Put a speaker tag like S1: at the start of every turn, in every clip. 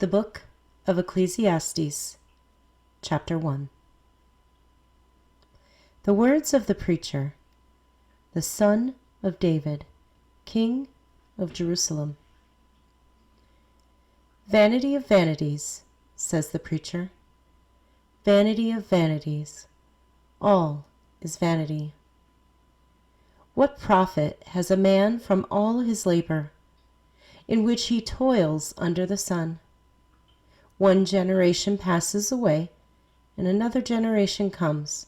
S1: The Book of Ecclesiastes, Chapter 1. The words of the preacher, the son of David, king of Jerusalem. Vanity of vanities, says the preacher. Vanity of vanities, all is vanity. What profit has a man from all his labor, in which he toils under the sun? One generation passes away, and another generation comes,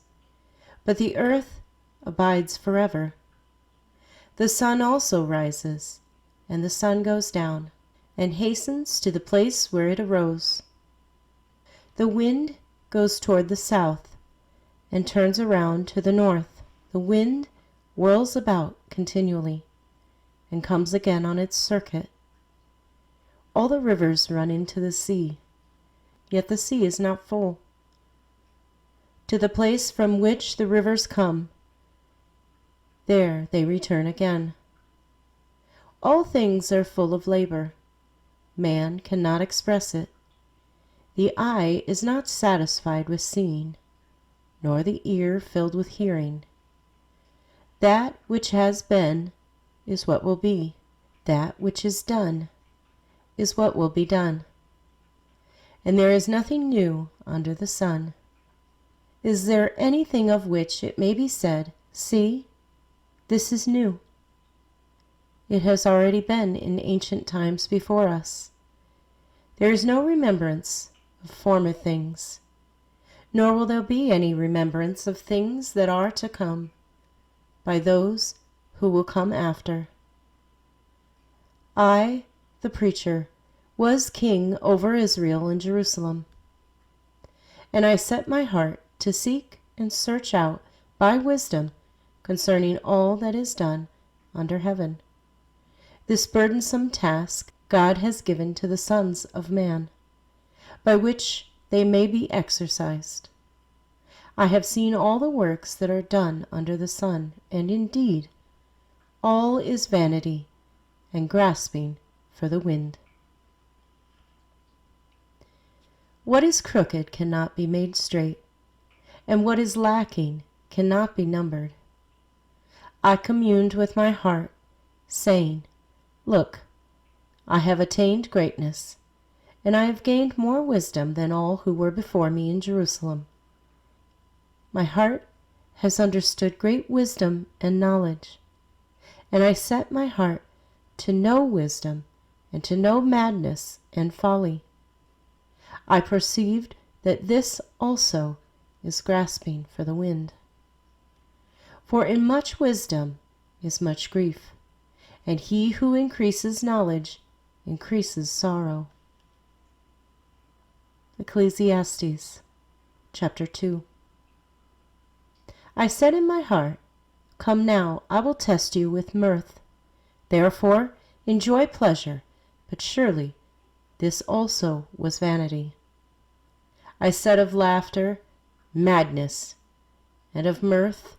S1: but the earth abides forever. The sun also rises, and the sun goes down, and hastens to the place where it arose. The wind goes toward the south, and turns around to the north. The wind whirls about continually, and comes again on its circuit. All the rivers run into the sea, yet the sea is not full. To the place from which the rivers come, there they return again. All things are full of labor. Man cannot express it. The eye is not satisfied with seeing, nor the ear filled with hearing. That which has been is what will be. That which is done is what will be done. And there is nothing new under the sun. Is there anything of which it may be said, "See, this is new"? It has already been in ancient times before us. There is no remembrance of former things, nor will there be any remembrance of things that are to come by those who will come after. I, the preacher, was king over Israel in Jerusalem, and I set my heart to seek and search out by wisdom concerning all that is done under heaven. This burdensome task God has given to the sons of man, by which they may be exercised. I have seen all the works that are done under the sun, and indeed all is vanity and grasping for the wind. What is crooked cannot be made straight, and what is lacking cannot be numbered. I communed with my heart, saying, "Look, I have attained greatness, and I have gained more wisdom than all who were before me in Jerusalem. My heart has understood great wisdom and knowledge, and I set my heart to know wisdom and to know madness and folly. I perceived that this also is grasping for the wind. For in much wisdom is much grief, and he who increases knowledge increases sorrow." Ecclesiastes, Chapter 2. I said in my heart, "Come now, I will test you with mirth. Therefore enjoy pleasure," but surely this also was vanity. I said of laughter, "Madness," and of mirth,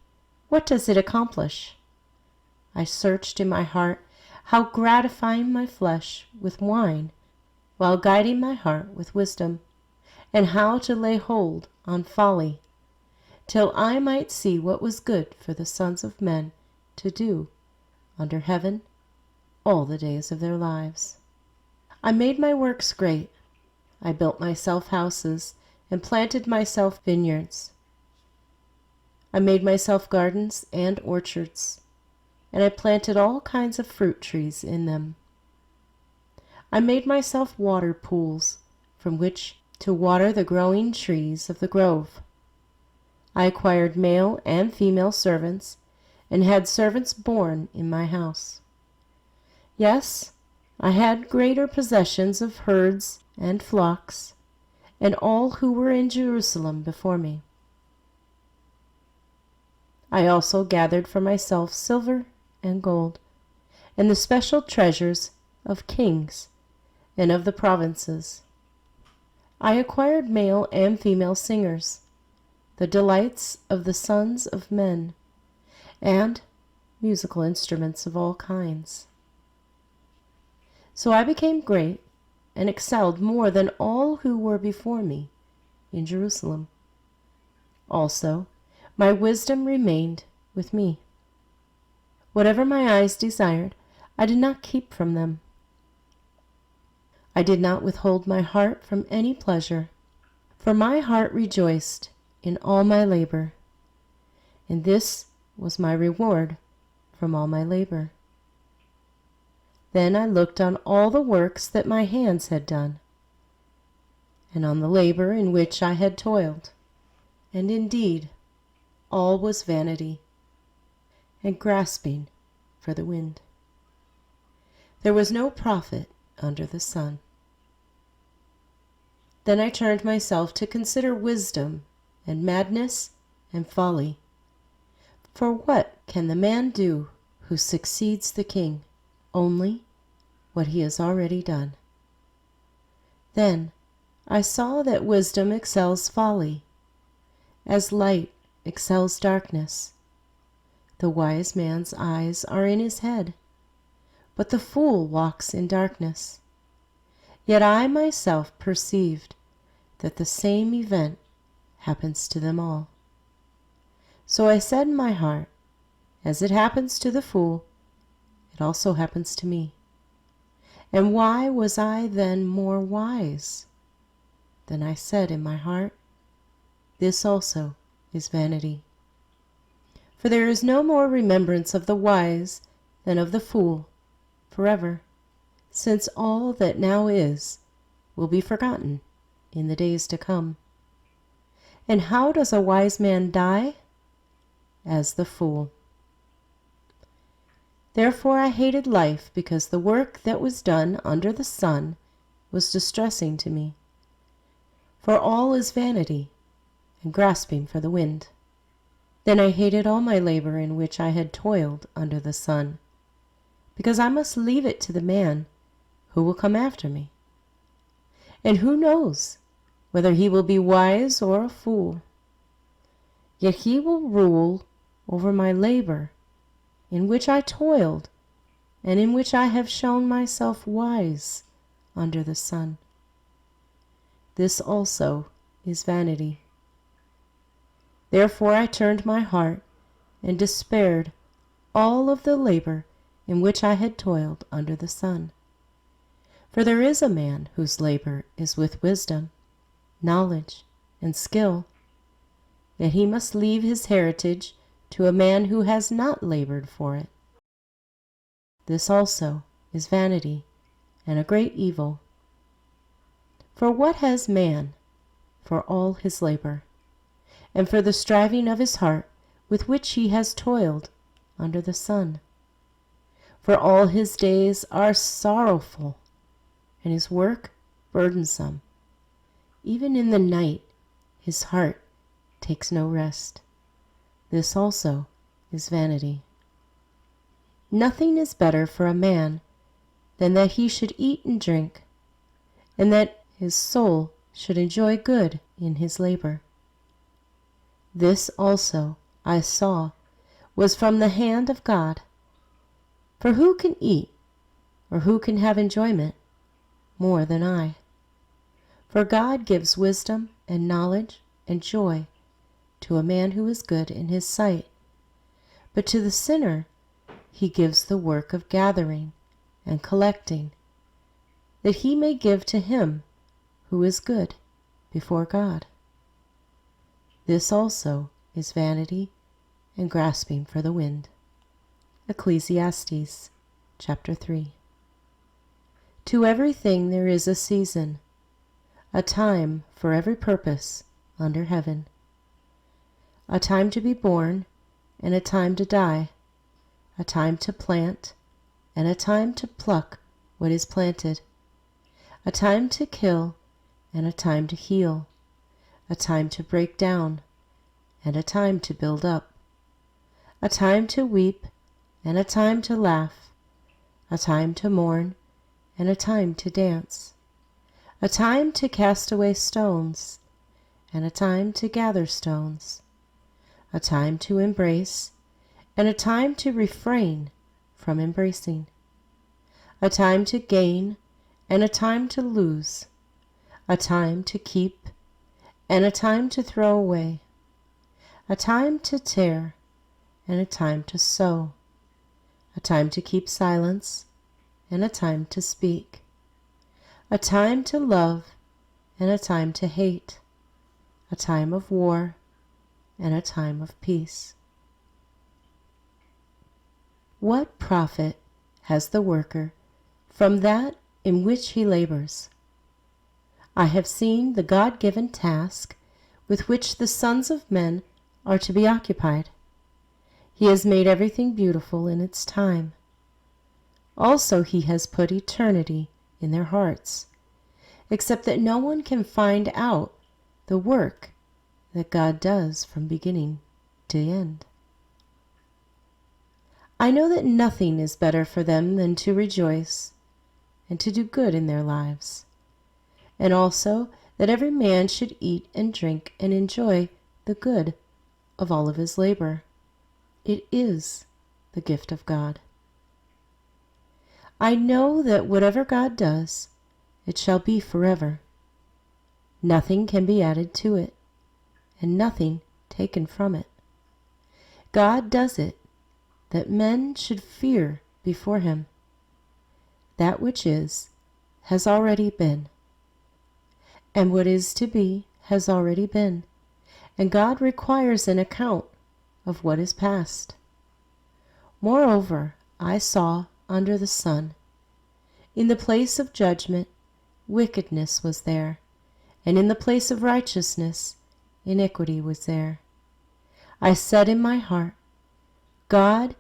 S1: "What does it accomplish?" I searched in my heart how gratifying my flesh with wine, while guiding my heart with wisdom, and how to lay hold on folly, till I might see what was good for the sons of men to do under heaven all the days of their lives. I made my works great. I built myself houses and planted myself vineyards. I made myself gardens and orchards, and I planted all kinds of fruit trees in them. I made myself water pools from which to water the growing trees of the grove. I acquired male and female servants, and had servants born in my house. Yes, I had greater possessions of herds and flocks, and all who were in Jerusalem before me. I also gathered for myself silver and gold, and the special treasures of kings and of the provinces. I acquired male and female singers, the delights of the sons of men, and musical instruments of all kinds. So I became great and excelled more than all who were before me in Jerusalem. Also, my wisdom remained with me. Whatever my eyes desired, I did not keep from them. I did not withhold my heart from any pleasure, for my heart rejoiced in all my labor, and this was my reward from all my labor. Then I looked on all the works that my hands had done, and on the labor in which I had toiled, and indeed all was vanity and grasping for the wind. There was no profit under the sun. Then I turned myself to consider wisdom and madness and folly. For what can the man do who succeeds the king? Only what he has already done. Then I saw that wisdom excels folly, as light excels darkness. The wise man's eyes are in his head, but the fool walks in darkness. Yet I myself perceived that the same event happens to them all. So I said in my heart, as it happens to the fool, it also happens to me. And why was I then more wise? Then I said in my heart, this also is vanity. For there is no more remembrance of the wise than of the fool forever, since all that now is will be forgotten in the days to come. And how does a wise man die? As the fool. Therefore I hated life, because the work that was done under the sun was distressing to me. For all is vanity and grasping for the wind. Then I hated all my labor in which I had toiled under the sun, because I must leave it to the man who will come after me. And who knows whether he will be wise or a fool? Yet he will rule over my labor, in which I toiled, and in which I have shown myself wise under the sun. This also is vanity. Therefore I turned my heart and despaired all of the labor in which I had toiled under the sun. For there is a man whose labor is with wisdom, knowledge, and skill, yet he must leave his heritage to a man who has not labored for it. This also is vanity and a great evil. For what has man for all his labor, and for the striving of his heart with which he has toiled under the sun? For all his days are sorrowful, and his work burdensome. Even in the night his heart takes no rest. This also is vanity. Nothing is better for a man than that he should eat and drink, and that his soul should enjoy good in his labor. This also I saw was from the hand of God. For who can eat, or who can have enjoyment more than I? For God gives wisdom and knowledge and joy to a man who is good in his sight. But to the sinner he gives the work of gathering and collecting, that he may give to him who is good before God. This also is vanity and grasping for the wind. Ecclesiastes chapter 3. To everything there is a season, a time for every purpose under heaven. A time to be born and a time to die, a time to plant and a time to pluck what is planted, a time to kill and a time to heal, a time to break down and a time to build up, a time to weep and a time to laugh, a time to mourn and a time to dance, a time to cast away stones and a time to gather stones, a time to embrace and a time to refrain from embracing, a time to gain and a time to lose, a time to keep, and a time to throw away, a time to tear, and a time to sow, a time to keep silence, and a time to speak, a time to love, and a time to hate, a time of war, and a time of peace. What profit has the worker from that in which he labors? I have seen the God-given task with which the sons of men are to be occupied. He has made everything beautiful in its time. Also he has put eternity in their hearts, except that no one can find out the work that God does from beginning to end. I know that nothing is better for them than to rejoice and to do good in their lives, and also that every man should eat and drink and enjoy the good of all of his labor. It is the gift of God. I know that whatever God does, it shall be forever. Nothing can be added to it, and nothing taken from it. God does it that men should fear before him. That which is has already been, and what is to be has already been, and God requires an account of what is past. Moreover, I saw under the sun, in the place of judgment, wickedness was there, and in the place of righteousness, iniquity was there. I said in my heart, God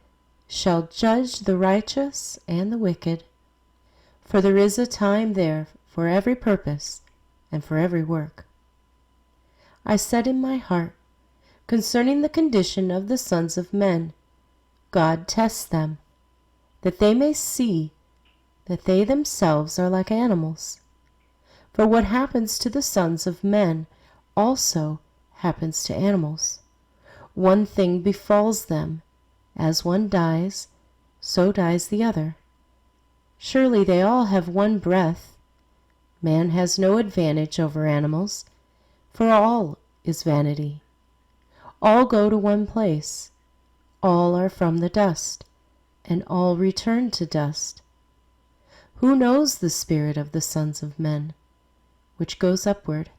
S1: shall judge the righteous and the wicked, for there is a time there for every purpose and for every work. I said in my heart, concerning the condition of the sons of men, God tests them, that they may see that they themselves are like animals. For what happens to the sons of men also happens to animals. One thing befalls them, as one dies, so dies the other. Surely they all have one breath. Man has no advantage over animals, for all is vanity. All go to one place. All are from the dust, and all return to dust. Who knows the spirit of the sons of men, which goes upward,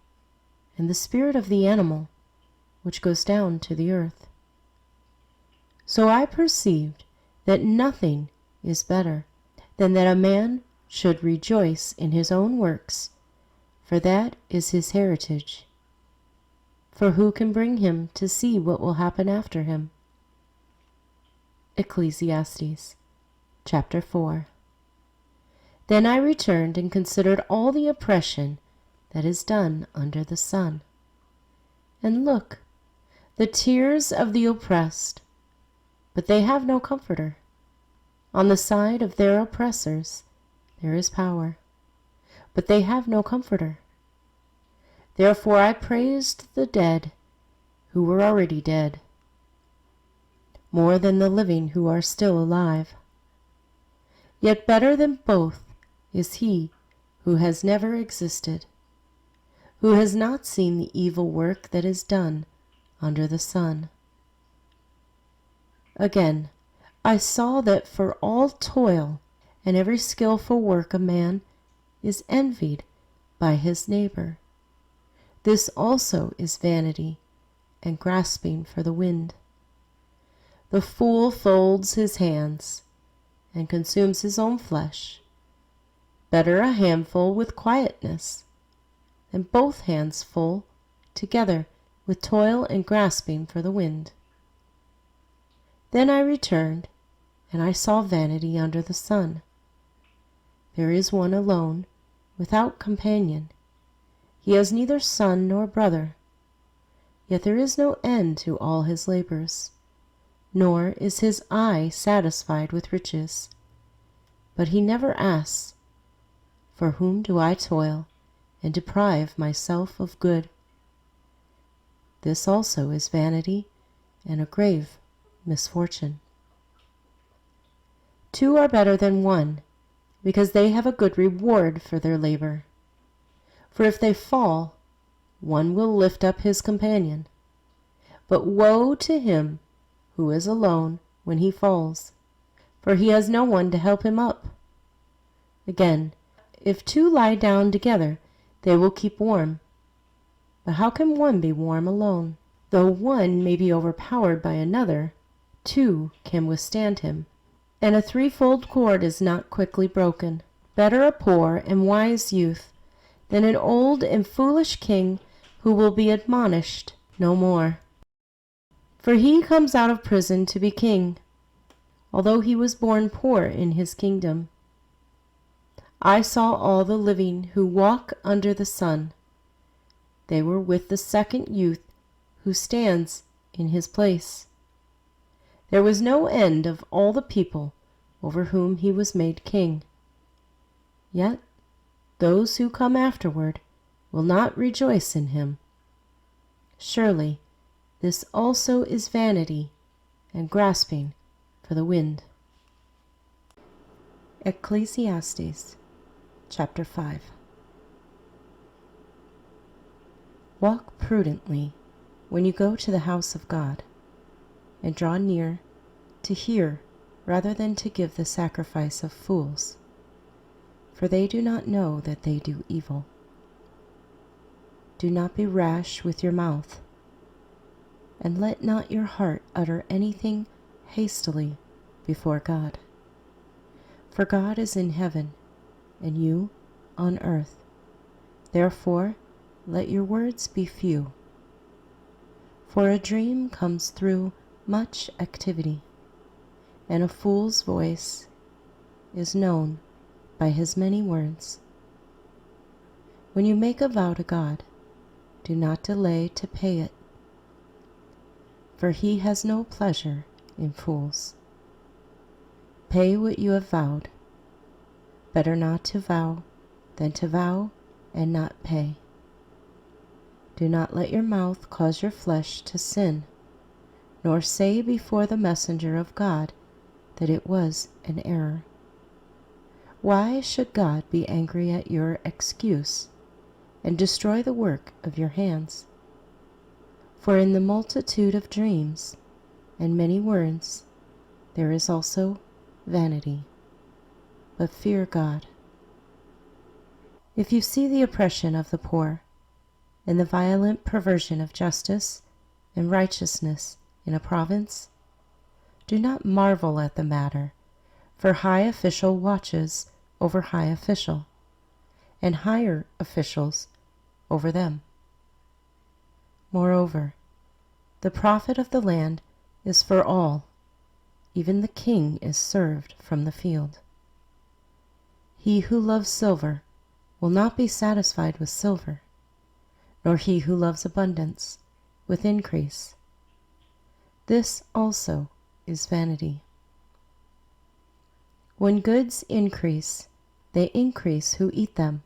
S1: and the spirit of the animal, which goes down to the earth? So I perceived that nothing is better than that a man should rejoice in his own works, for that is his heritage. For who can bring him to see what will happen after him? Ecclesiastes, chapter 4. Then I returned and considered all the oppression that is done under the sun. And look, the tears of the oppressed, but they have no comforter. On the side of their oppressors there is power, but they have no comforter. Therefore I praised the dead who were already dead, more than the living who are still alive. Yet better than both is he who has never existed, who has not seen the evil work that is done under the sun. Again, I saw that for all toil and every skillful work a man is envied by his neighbor. This also is vanity and grasping for the wind. The fool folds his hands and consumes his own flesh. Better a handful with quietness than both hands full together with toil and grasping for the wind. Then I returned, and I saw vanity under the sun. There is one alone, without companion. He has neither son nor brother. Yet there is no end to all his labors, nor is his eye satisfied with riches. But he never asks, for whom do I toil and deprive myself of good? This also is vanity and a grave misfortune. Two are better than one, because they have a good reward for their labor. For if they fall, one will lift up his companion. But woe to him who is alone when he falls, for he has no one to help him up. Again, if two lie down together, they will keep warm. But how can one be warm alone? Though one may be overpowered by another, two can withstand him. And a threefold cord is not quickly broken. Better a poor and wise youth than an old and foolish king who will be admonished no more. For he comes out of prison to be king, although he was born poor in his kingdom. I saw all the living who walk under the sun. They were with the second youth who stands in his place. There was no end of all the people over whom he was made king. Yet those who come afterward will not rejoice in him. Surely this also is vanity and grasping for the wind. Ecclesiastes chapter 5. Walk prudently when you go to the house of God, and draw near to hear rather than to give the sacrifice of fools, for they do not know that they do evil. Do not be rash with your mouth, and let not your heart utter anything hastily before God. For God is in heaven, and you on earth. Therefore, let your words be few. For a dream comes through much activity, and a fool's voice is known by his many words. When you make a vow to God, do not delay to pay it, for he has no pleasure in fools. Pay what you have vowed. Better not to vow than to vow and not pay. Do not let your mouth cause your flesh to sin, nor say before the messenger of God that it was an error. Why should God be angry at your excuse and destroy the work of your hands? For in the multitude of dreams and many words there is also vanity. But fear God. If you see the oppression of the poor, and the violent perversion of justice and righteousness in a province, do not marvel at the matter, for high official watches over high official, and higher officials over them. Moreover, the profit of the land is for all, even the king is served from the field. He who loves silver will not be satisfied with silver, nor he who loves abundance with increase. This also is vanity. When goods increase, they increase who eat them.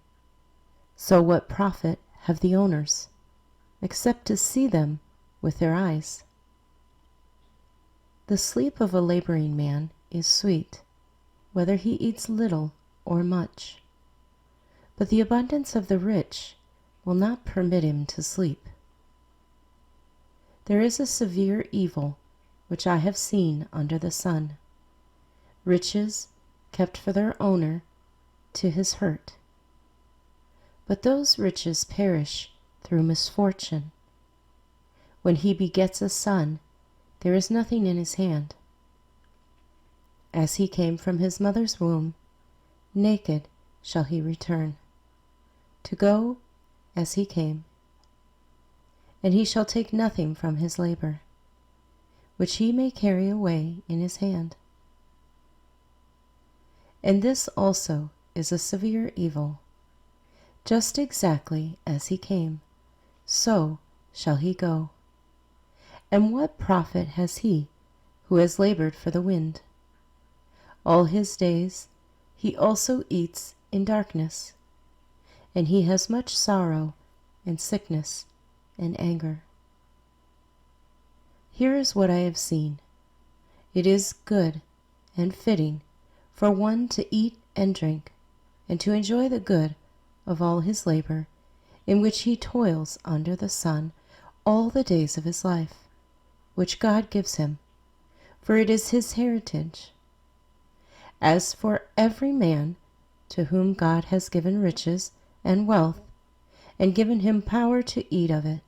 S1: So what profit have the owners, except to see them with their eyes? The sleep of a laboring man is sweet, whether he eats little or much. But the abundance of the rich will not permit him to sleep. There is a severe evil which I have seen under the sun, riches kept for their owner to his hurt. But those riches perish through misfortune. When he begets a son, there is nothing in his hand. As he came from his mother's womb, naked shall he return, to go as he came. And he shall take nothing from his labor, which he may carry away in his hand. And this also is a severe evil. Just exactly as he came, so shall he go. And what profit has he who has labored for the wind? All his days he also eats in darkness, and he has much sorrow and sickness and anger. Here is what I have seen. It is good and fitting for one to eat and drink, and to enjoy the good of all his labor, in which he toils under the sun all the days of his life, which God gives him, for it is his heritage. As for every man to whom God has given riches and wealth, and given him power to eat of it,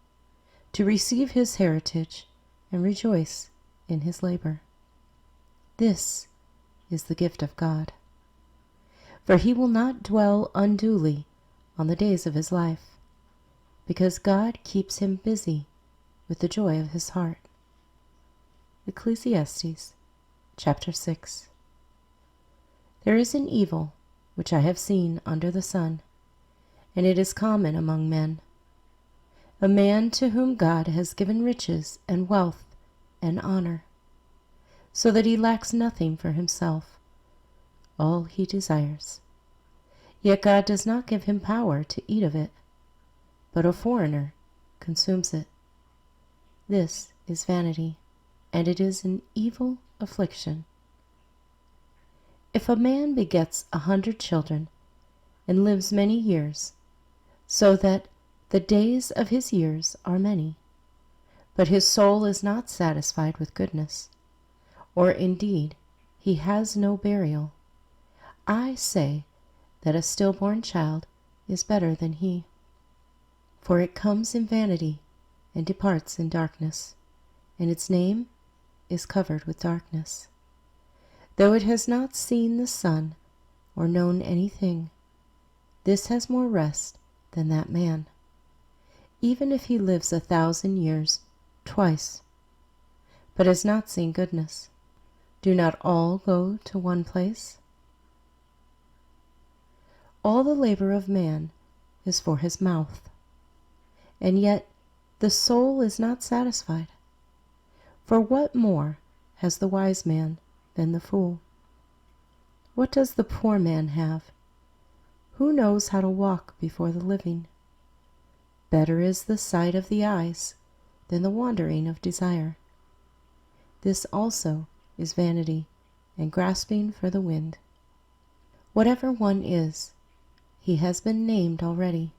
S1: to receive his heritage and rejoice in his labor. This is the gift of God. For he will not dwell unduly on the days of his life, because God keeps him busy with the joy of his heart. Ecclesiastes chapter 6. There is an evil which I have seen under the sun, and it is common among men. A man to whom God has given riches and wealth and honor, so that he lacks nothing for himself, all he desires. Yet God does not give him power to eat of it, but a foreigner consumes it. This is vanity, and it is an evil affliction. If a man begets 100 children, and lives many years, so that the days of his years are many, but his soul is not satisfied with goodness, or indeed he has no burial, I say that a stillborn child is better than he. For it comes in vanity and departs in darkness, and its name is covered with darkness. Though it has not seen the sun or known anything, this has more rest than that man, even if he lives 1,000 years twice, but has not seen goodness. Do not all go to one place? All the labor of man is for his mouth, and yet the soul is not satisfied. For what more has the wise man than the fool? What does the poor man have? Who knows how to walk before the living? Better is the sight of the eyes than the wandering of desire. This also is vanity and grasping for the wind. Whatever one is, he has been named already,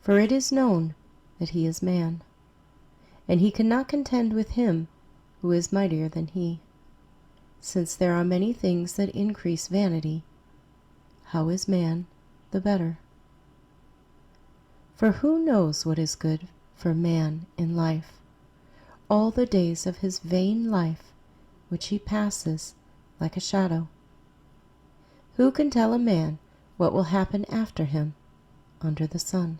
S1: for it is known that he is man, and he cannot contend with him who is mightier than he. Since there are many things that increase vanity, how is man the better? For who knows what is good for man in life, all the days of his vain life, which he passes like a shadow? Who can tell a man what will happen after him under the sun?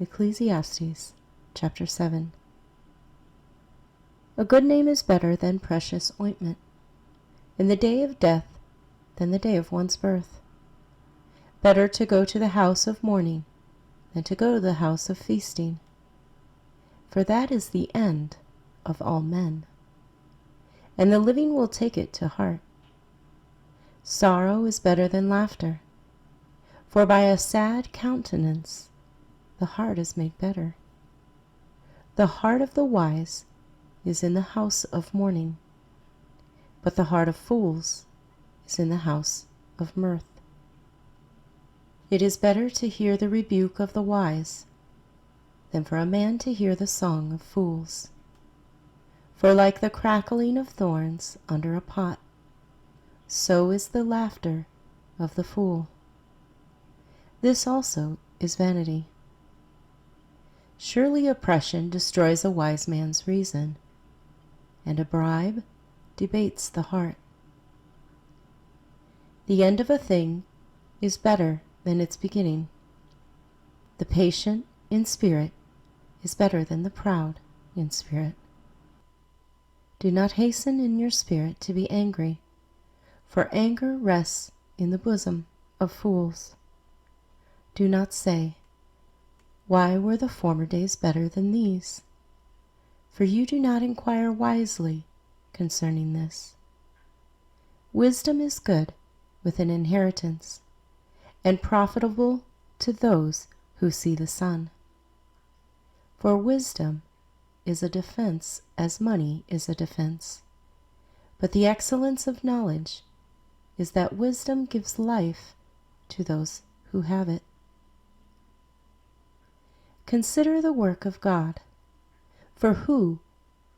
S1: Ecclesiastes chapter 7. A good name is better than precious ointment, in the day of death than the day of one's birth. Better to go to the house of mourning than to go to the house of feasting, for that is the end of all men, and the living will take it to heart. Sorrow is better than laughter, for by a sad countenance the heart is made better. The heart of the wise is in the house of mourning, but the heart of fools is in the house of mirth. It is better to hear the rebuke of the wise than for a man to hear the song of fools. For like the crackling of thorns under a pot, so is the laughter of the fool. This also is vanity. Surely oppression destroys a wise man's reason, and a bribe debates the heart. The end of a thing is better than its beginning. The patient in spirit is better than the proud in spirit. Do not hasten in your spirit to be angry, for anger rests in the bosom of fools. Do not say, "Why were the former days better than these?" For you do not inquire wisely concerning this. Wisdom is good with an inheritance, and profitable to those who see the sun. For wisdom is a defense as money is a defense, but the excellence of knowledge is that wisdom gives life to those who have it. Consider the work of God, for who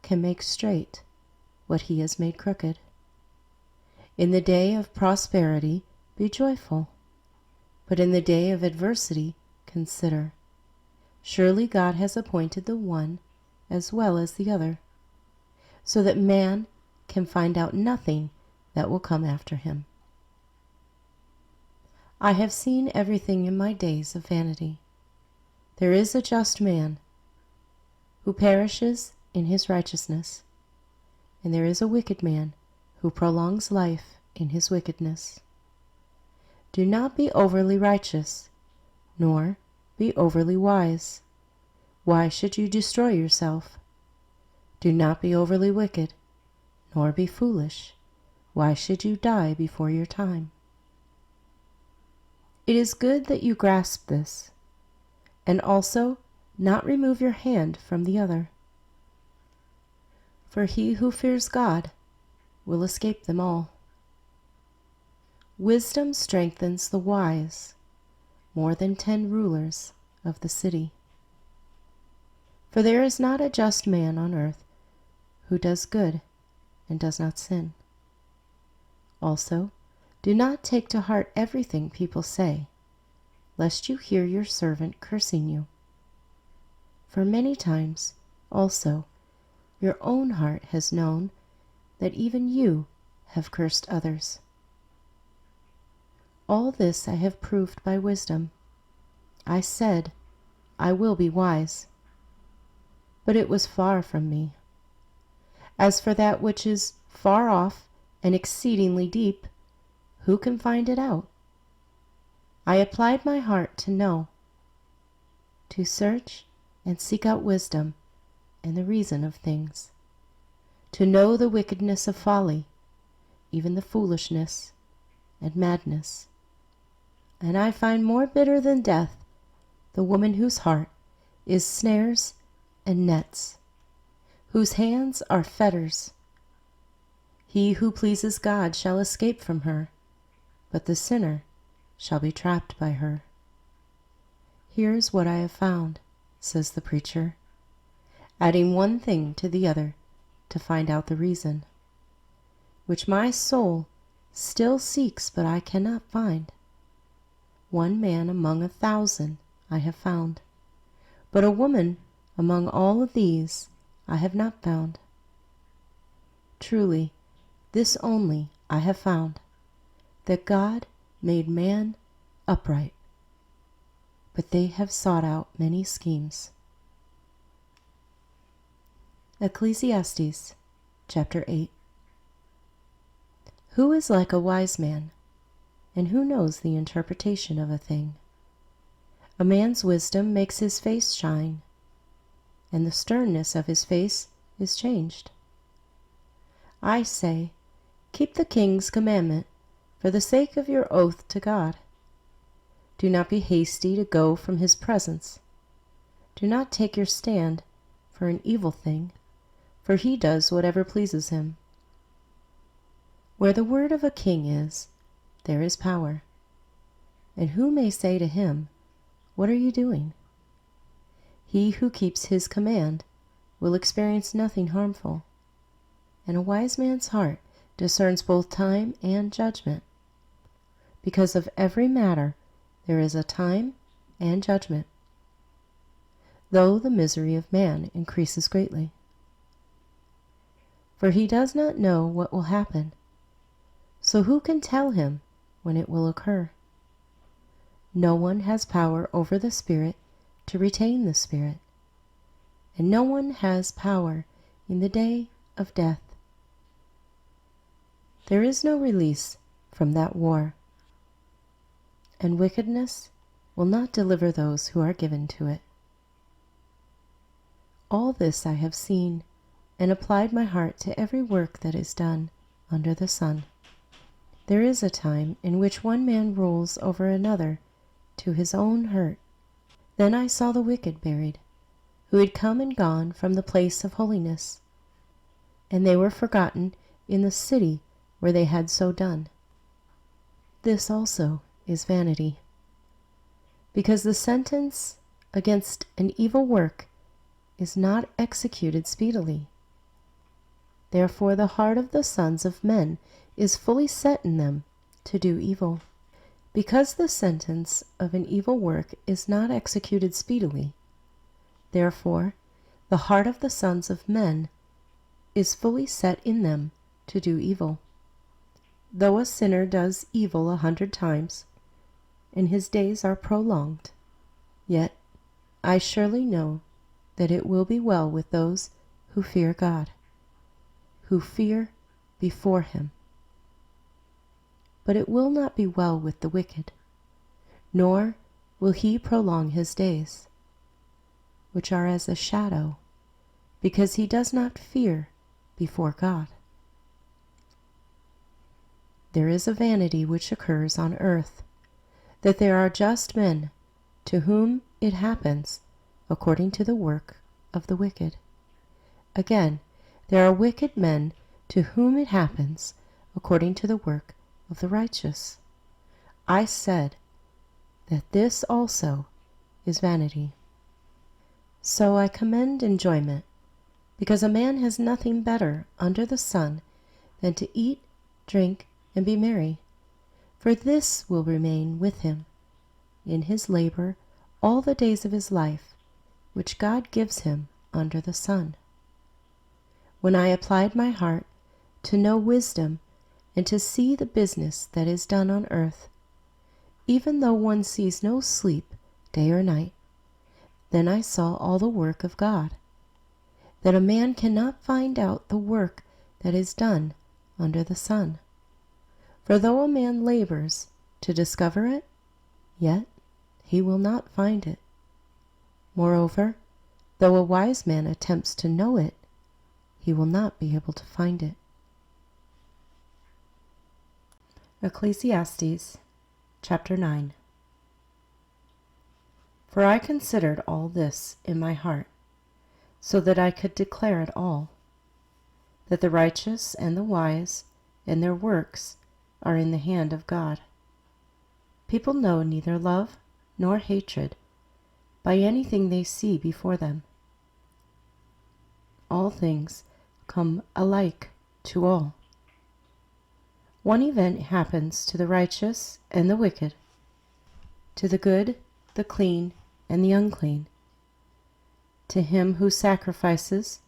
S1: can make straight what he has made crooked? In the day of prosperity be joyful, but in the day of adversity consider. Surely God has appointed the one as well as the other, so that man can find out nothing that will come after him. I have seen everything in my days of vanity. There is a just man who perishes in his righteousness, and there is a wicked man who prolongs life in his wickedness. Do not be overly righteous, nor be overly wise. Why should you destroy yourself? Do not be overly wicked, nor be foolish. Why should you die before your time? It is good that you grasp this, and also not remove your hand from the other. For he who fears God will escape them all. Wisdom strengthens the wise more than 10 rulers of the city. For there is not a just man on earth who does good and does not sin. Also, do not take to heart everything people say, lest you hear your servant cursing you. For many times also your own heart has known that even you have cursed others. All this I have proved by wisdom. I said, I will be wise. But it was far from me. As for that which is far off and exceedingly deep, who can find it out? I applied my heart to know, to search and seek out wisdom and the reason of things, to know the wickedness of folly, even the foolishness and madness. And I find more bitter than death the woman whose heart is snares and nets, whose hands are fetters. He who pleases God shall escape from her, but the sinner shall be trapped by her. Here is what I have found, says the preacher, adding one thing to the other to find out the reason, which my soul still seeks but I cannot find. One man among 1,000 I have found, but a woman among all of these I have not found. Truly, this only I have found, that God made man upright, but they have sought out many schemes. Ecclesiastes chapter 8. Who is like a wise man, and who knows the interpretation of a thing? A man's wisdom makes his face shine, and the sternness of his face is changed. I say, keep the king's commandment for the sake of your oath to God. Do not be hasty to go from his presence. Do not take your stand for an evil thing, for he does whatever pleases him. Where the word of a king is, there is power. And who may say to him, what are you doing? He who keeps his command will experience nothing harmful, and a wise man's heart discerns both time and judgment. Because of every matter there is a time and judgment, though the misery of man increases greatly. For he does not know what will happen, so who can tell him when it will occur? No one has power over the Spirit to retain the Spirit, and no one has power in the day of death. There is no release from that war, and wickedness will not deliver those who are given to it. All this I have seen, and applied my heart to every work that is done under the sun. There is a time in which one man rules over another to his own hurt. Then I saw the wicked buried, who had come and gone from the place of holiness, and they were forgotten in the city where they had so done. this also is vanity. Because the sentence against an evil work is not executed speedily. Therefore the heart of the sons of men is fully set in them to do evil. Because the sentence of an evil work is not executed speedily, therefore the heart of the sons of men is fully set in them to do evil. Though a sinner does evil 100 times, and his days are prolonged, yet I surely know that it will be well with those who fear God, who fear before him. But it will not be well with the wicked, nor will he prolong his days, which are as a shadow, because he does not fear before God. There is a vanity which occurs on earth, that there are just men to whom it happens according to the work of the wicked. Again, there are wicked men to whom it happens according to the work of the righteous. I said that this also is vanity. So I commend enjoyment, because a man has nothing better under the sun than to eat, drink, and be merry, for this will remain with him in his labor all the days of his life, which God gives him under the sun. When I applied my heart to know wisdom and to see the business that is done on earth, even though one sees no sleep day or night, then I saw all the work of God, that a man cannot find out the work that is done under the sun. For though a man labors to discover it, yet he will not find it. Moreover, though a wise man attempts to know it, he will not be able to find it. Ecclesiastes chapter 9. For I considered all this in my heart, so that I could declare it all, that the righteous and the wise and their works are in the hand of God. People know neither love nor hatred by anything they see before them. All things come alike to all. One event happens to the righteous and the wicked, to the good, the clean, and the unclean, to him who sacrifices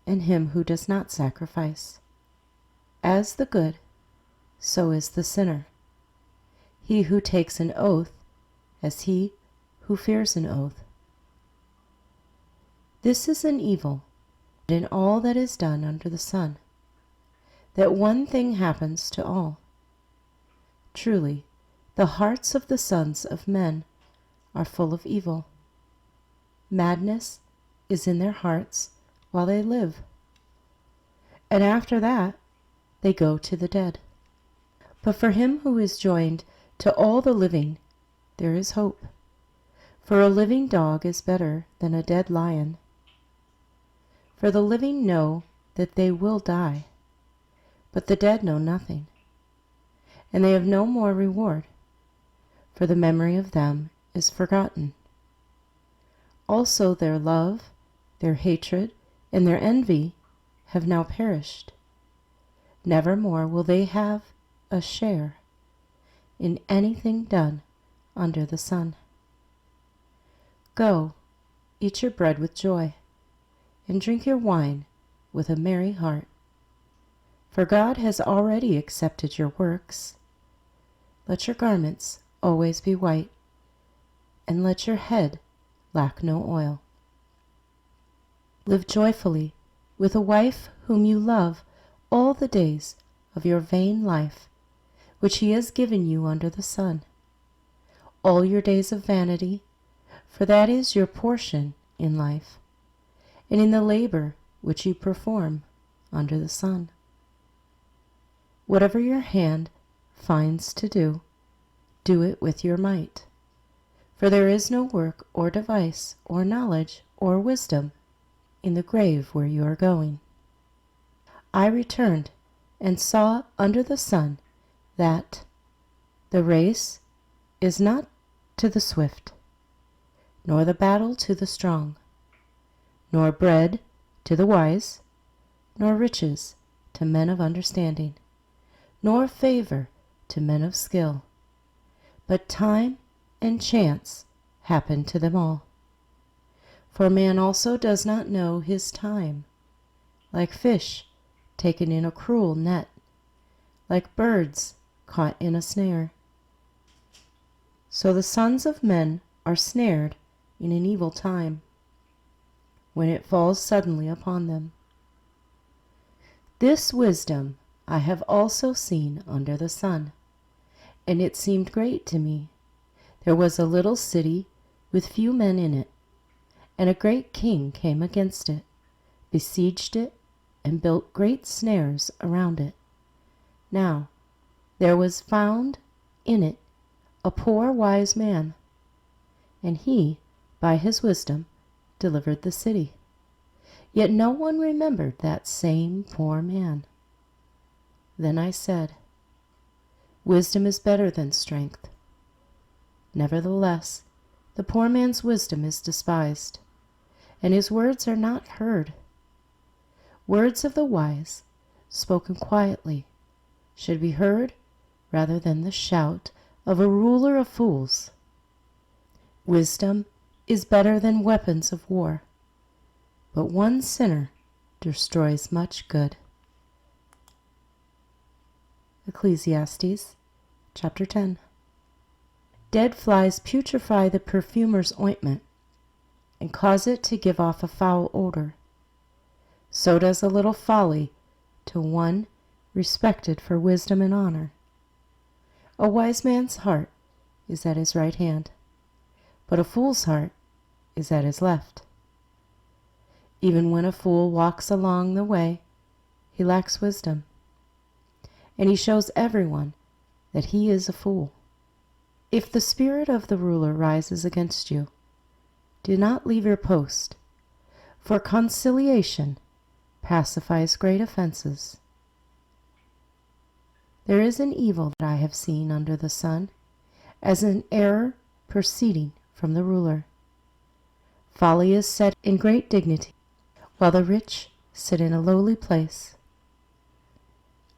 S1: and him who does not sacrifice. As the good, so is the sinner. He who takes an oath, as he who fears an oath. This is an evil in all that is done under the sun, that one thing happens to all. Truly, the hearts of the sons of men are full of evil. Madness is in their hearts while they live, and after that they go to the dead. But for him who is joined to all the living, there is hope. For a living dog is better than a dead lion. For the living know that they will die, but the dead know nothing, and they have no more reward, for the memory of them is forgotten. Also their love, their hatred, and their envy have now perished. Never more will they have a share in anything done under the sun. Go, eat your bread with joy, and drink your wine with a merry heart. For God has already accepted your works. Let your garments always be white, and let your head lack no oil. Live joyfully with a wife whom you love all the days of your vain life, which he has given you under the sun. All your days of vanity, for that is your portion in life, and in the labor which you perform under the sun. Whatever your hand finds to do, do it with your might. For there is no work or device or knowledge or wisdom in the grave where you are going. I returned and saw under the sun that the race is not to the swift, nor the battle to the strong, nor bread to the wise, nor riches to men of understanding, nor favor to men of skill, but time and chance happen to them all. For man also does not know his time, like fish taken in a cruel net, like birds caught in a snare. So the sons of men are snared in an evil time, when it falls suddenly upon them. This wisdom I have also seen under the sun, and it seemed great to me. There was a little city with few men in it, and a great king came against it, besieged it, and built great snares around it. Now there was found in it a poor wise man, and he, by his wisdom, delivered the city. Yet no one remembered that same poor man. Then I said, wisdom is better than strength. Nevertheless, the poor man's wisdom is despised, and his words are not heard. Words of the wise, spoken quietly, should be heard rather than the shout of a ruler of fools. Wisdom is better than weapons of war, but one sinner destroys much good. Ecclesiastes chapter 10. Dead flies putrefy the perfumer's ointment, and cause it to give off a foul odor. So does a little folly to one respected for wisdom and honor. A wise man's heart is at his right hand, but a fool's heart is at his left. Even when a fool walks along the way, he lacks wisdom, and he shows everyone that he is a fool. If the spirit of the ruler rises against you, do not leave your post, for conciliation pacifies great offenses. There is an evil that I have seen under the sun, as an error proceeding from the ruler. Folly is set in great dignity, while the rich sit in a lowly place.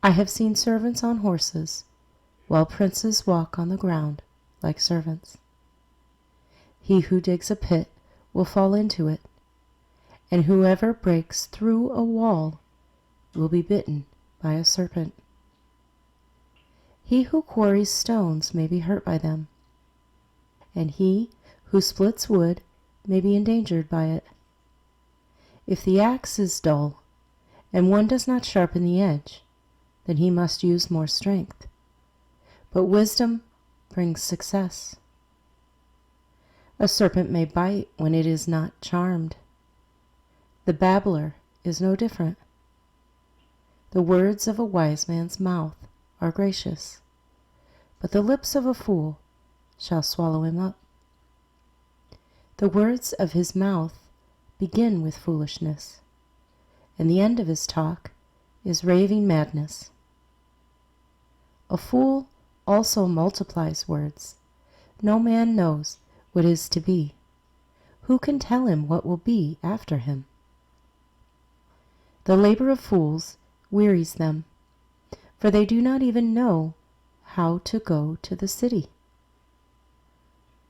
S1: I have seen servants on horses, while princes walk on the ground like servants. He who digs a pit will fall into it, and whoever breaks through a wall will be bitten by a serpent. He who quarries stones may be hurt by them, and he who splits wood may be endangered by it. If the axe is dull, and one does not sharpen the edge, then he must use more strength. But wisdom brings success. A serpent may bite when it is not charmed. The babbler is no different. The words of a wise man's mouth are gracious, but the lips of a fool shall swallow him up. The words of his mouth begin with foolishness, and the end of his talk is raving madness. A fool also multiplies words. No man knows what is to be. Who can tell him what will be after him? The labor of fools wearies them, for they do not even know how to go to the city.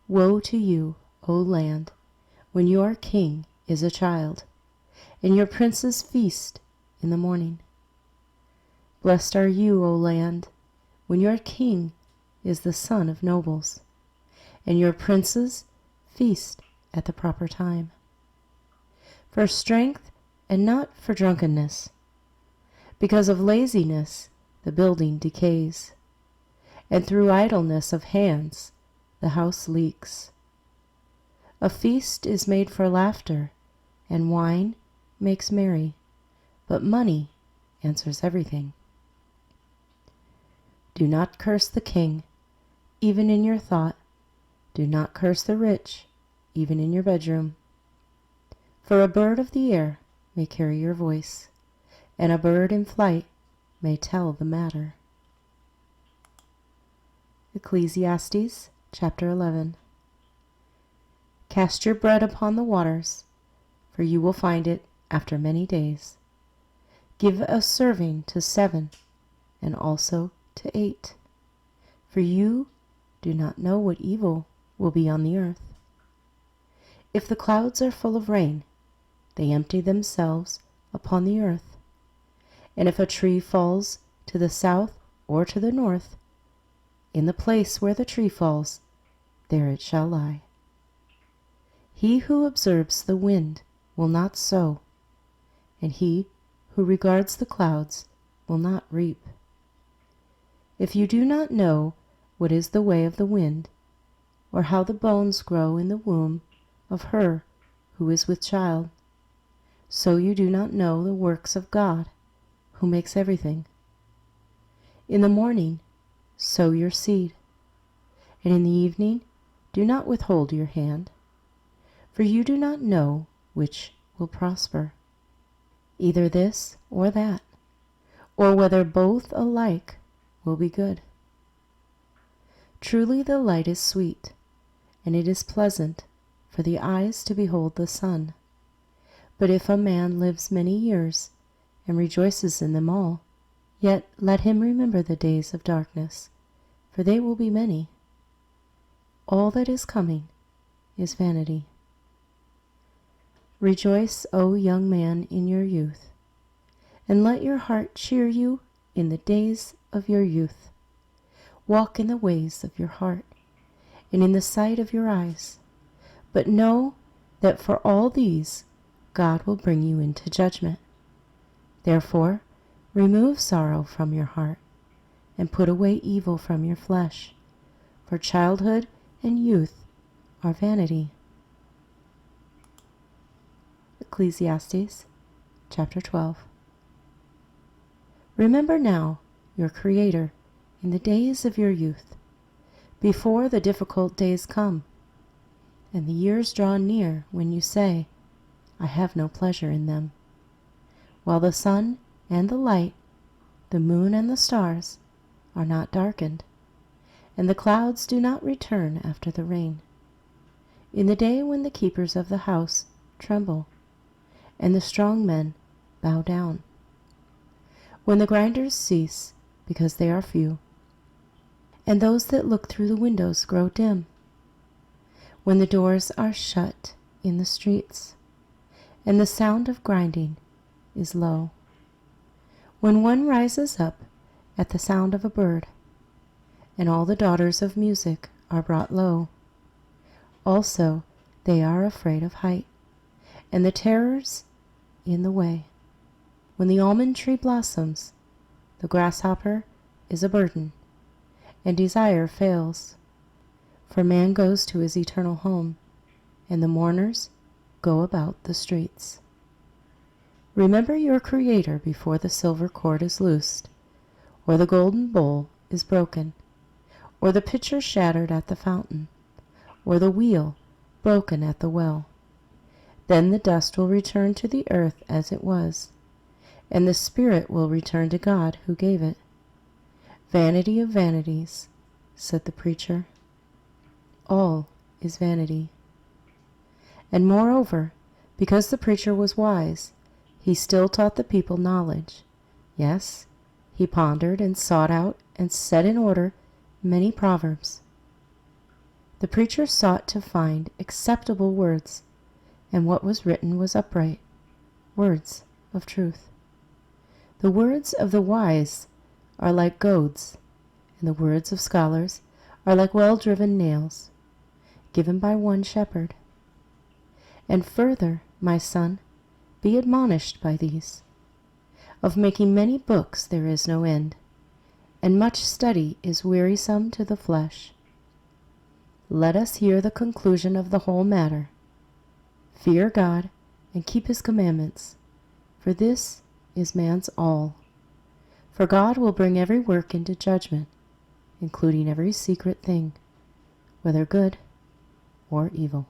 S1: Woe to you, O land, when your king is a child, and your princes feast in the morning. Blessed are you, O land, when your king is the son of nobles, and your princes feast at the proper time. For strength and not for drunkenness. Because of laziness the building decays, and through idleness of hands the house leaks. A feast is made for laughter, and wine makes merry, but money answers everything. Do not curse the king, even in your thought. Do not curse the rich, even in your bedroom. For a bird of the air may carry your voice, and a bird in flight may tell the matter. Ecclesiastes chapter 11. Cast your bread upon the waters, for you will find it after many days. Give a serving to 7, and also to 8, for you do not know what evil will be on the earth. If the clouds are full of rain, they empty themselves upon the earth. And if a tree falls to the south or to the north, in the place where the tree falls, there it shall lie. He who observes the wind will not sow, and he who regards the clouds will not reap. If you do not know what is the way of the wind, or how the bones grow in the womb of her who is with child, so you do not know the works of God, who makes everything. In the morning sow your seed, and in the evening do not withhold your hand, for you do not know which will prosper, either this or that, or whether both alike will be good. Truly the light is sweet, and it is pleasant for the eyes to behold the sun. But if a man lives many years and rejoices in them all, yet let him remember the days of darkness, for they will be many. All that is coming is vanity. Rejoice, O young man, in your youth, and let your heart cheer you in the days of your youth. Walk in the ways of your heart, and in the sight of your eyes. But know that for all these God will bring you into judgment. Therefore, remove sorrow from your heart, and put away evil from your flesh, for childhood and youth are vanity. Ecclesiastes chapter 12. Remember now your Creator in the days of your youth, before the difficult days come, and the years draw near when you say, I have no pleasure in them. While the sun and the light, the moon and the stars are not darkened, and the clouds do not return after the rain. In the day when the keepers of the house tremble, and the strong men bow down. When the grinders cease, because they are few, and those that look through the windows grow dim. When the doors are shut in the streets, and the sound of grinding is low. When one rises up at the sound of a bird, and all the daughters of music are brought low. Also they are afraid of height, and the terrors in the way. When the almond tree blossoms, the grasshopper is a burden, and desire fails. For man goes to his eternal home, and the mourners go about the streets. Remember your Creator before the silver cord is loosed, or the golden bowl is broken, or the pitcher shattered at the fountain, or the wheel broken at the well. Then the dust will return to the earth as it was, and the spirit will return to God who gave it. Vanity of vanities, said the preacher. All is vanity. And moreover, because the preacher was wise, he still taught the people knowledge. Yes, he pondered and sought out and set in order many proverbs. The preacher sought to find acceptable words, and what was written was upright, words of truth. The words of the wise are like goads, and the words of scholars are like well-driven nails, given by one shepherd. And further, my son, be admonished by these. Of making many books there is no end, and much study is wearisome to the flesh. Let us hear the conclusion of the whole matter. Fear God and keep his commandments, for this is man's all. For God will bring every work into judgment, including every secret thing, whether good or evil.